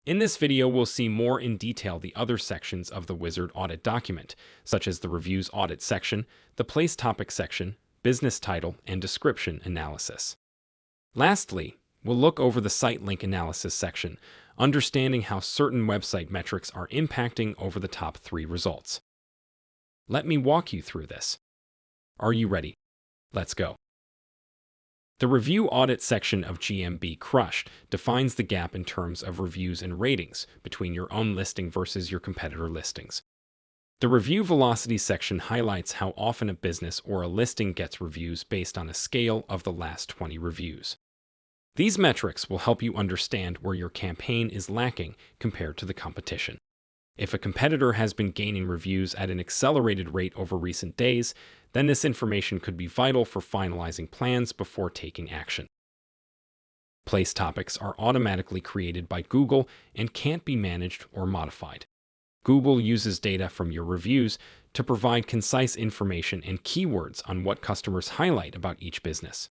In this video, we'll see more in detail the other sections of the Wizard Audit document, such as the Reviews Audit section, the Place Topic section, Business Title, and Description Analysis. Lastly, we'll look over the Sitelink Analysis section, understanding how certain website metrics are impacting over the top 3 results. Let me walk you through this. Are you ready? Let's go. The Review Audit section of GMB Crush defines the gap in terms of reviews and ratings between your own listing versus your competitor listings. The Review Velocity section highlights how often a business or a listing gets reviews based on a scale of the last 20 reviews. These metrics will help you understand where your campaign is lacking compared to the competition. If a competitor has been gaining reviews at an accelerated rate over recent days, then this information could be vital for finalizing plans before taking action. Place topics are automatically created by Google and can't be managed or modified. Google uses data from your reviews to provide concise information and keywords on what customers highlight about each business.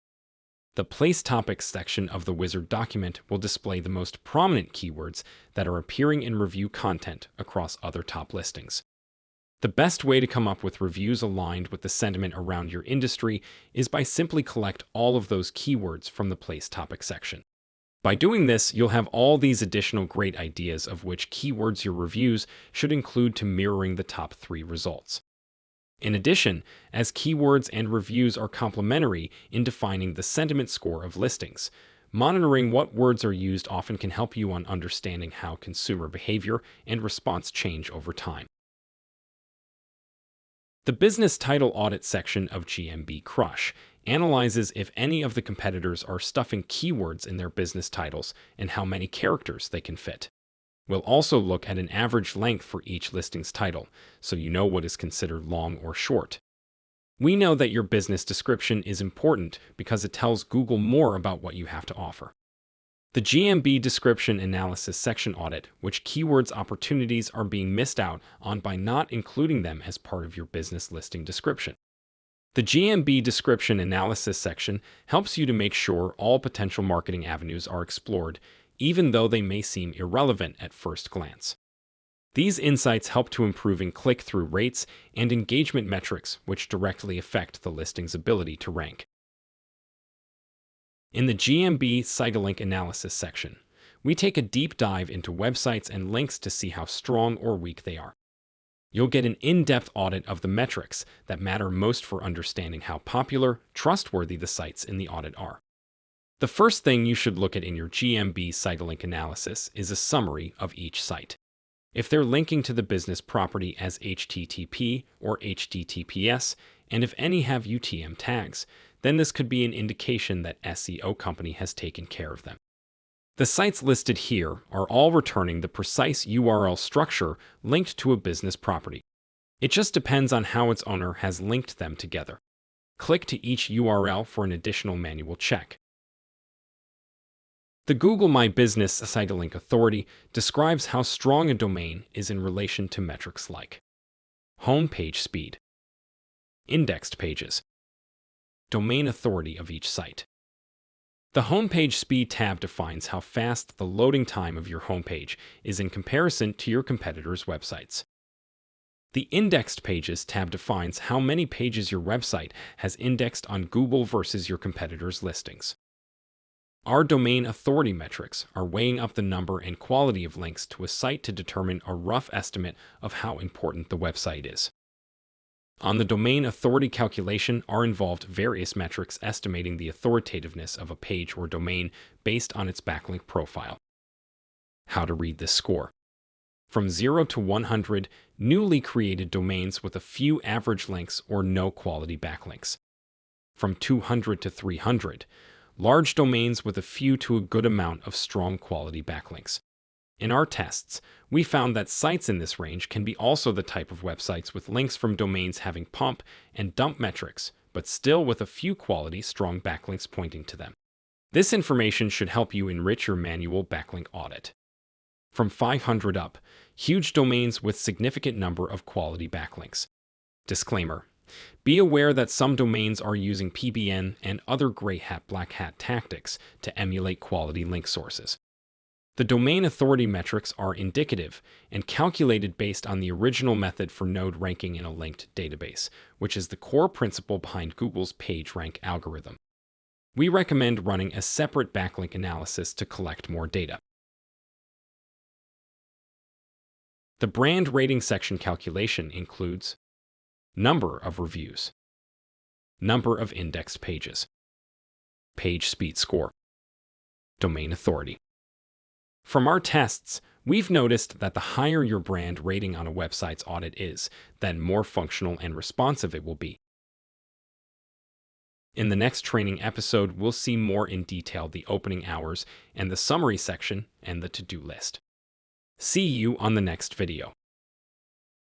The Place Topics section of the Wizard document will display the most prominent keywords that are appearing in review content across other top listings. The best way to come up with reviews aligned with the sentiment around your industry is by simply collect all of those keywords from the Place Topics section. By doing this, you'll have all these additional great ideas of which keywords your reviews should include to mirroring the top 3 results. In addition, as keywords and reviews are complementary in defining the sentiment score of listings, monitoring what words are used often can help you on understanding how consumer behavior and response change over time. The Business Title Audit section of GMB Crush analyzes if any of the competitors are stuffing keywords in their business titles and how many characters they can fit. We'll also look at an average length for each listing's title, so you know what is considered long or short. We know that your business description is important because it tells Google more about what you have to offer. The GMB Description Analysis section audit which keywords opportunities are being missed out on by not including them as part of your business listing description. The GMB Description Analysis section helps you to make sure all potential marketing avenues are explored, even though they may seem irrelevant at first glance. These insights help to improving click-through rates and engagement metrics, which directly affect the listing's ability to rank. In the GMB Sitelink Analysis section, we take a deep dive into websites and links to see how strong or weak they are. You'll get an in-depth audit of the metrics that matter most for understanding how popular, trustworthy the sites in the audit are. The first thing you should look at in your GMB Sitelink analysis is a summary of each site. If they're linking to the business property as HTTP or HTTPS, and if any have UTM tags, then this could be an indication that SEO company has taken care of them. The sites listed here are all returning the precise URL structure linked to a business property. It just depends on how its owner has linked them together. Click to each URL for an additional manual check. The Google My Business Sitelink Authority describes how strong a domain is in relation to metrics like home page speed, indexed pages, domain authority of each site. The Homepage Speed tab defines how fast the loading time of your homepage is in comparison to your competitors' websites. The Indexed Pages tab defines how many pages your website has indexed on Google versus your competitors' listings. Our domain authority metrics are weighing up the number and quality of links to a site to determine a rough estimate of how important the website is. On the domain authority calculation are involved various metrics estimating the authoritativeness of a page or domain based on its backlink profile. How to read this score. From 0 to 100, newly created domains with a few average links or no quality backlinks. From 200 to 300, large domains with a few to a good amount of strong quality backlinks. In our tests, we found that sites in this range can be also the type of websites with links from domains having pump and dump metrics, but still with a few quality, strong backlinks pointing to them. This information should help you enrich your manual backlink audit. From 500 up, huge domains with significant number of quality backlinks. Disclaimer: be aware that some domains are using PBN and other gray hat black hat tactics to emulate quality link sources. The domain authority metrics are indicative and calculated based on the original method for node ranking in a linked database, which is the core principle behind Google's PageRank algorithm. We recommend running a separate backlink analysis to collect more data. The brand rating section calculation includes number of reviews, number of indexed pages, page speed score, domain authority. From our tests, we've noticed that the higher your brand rating on a website's audit is, then more functional and responsive it will be. In the next training episode, we'll see more in detail the opening hours and the summary section and the to-do list. See you on the next video.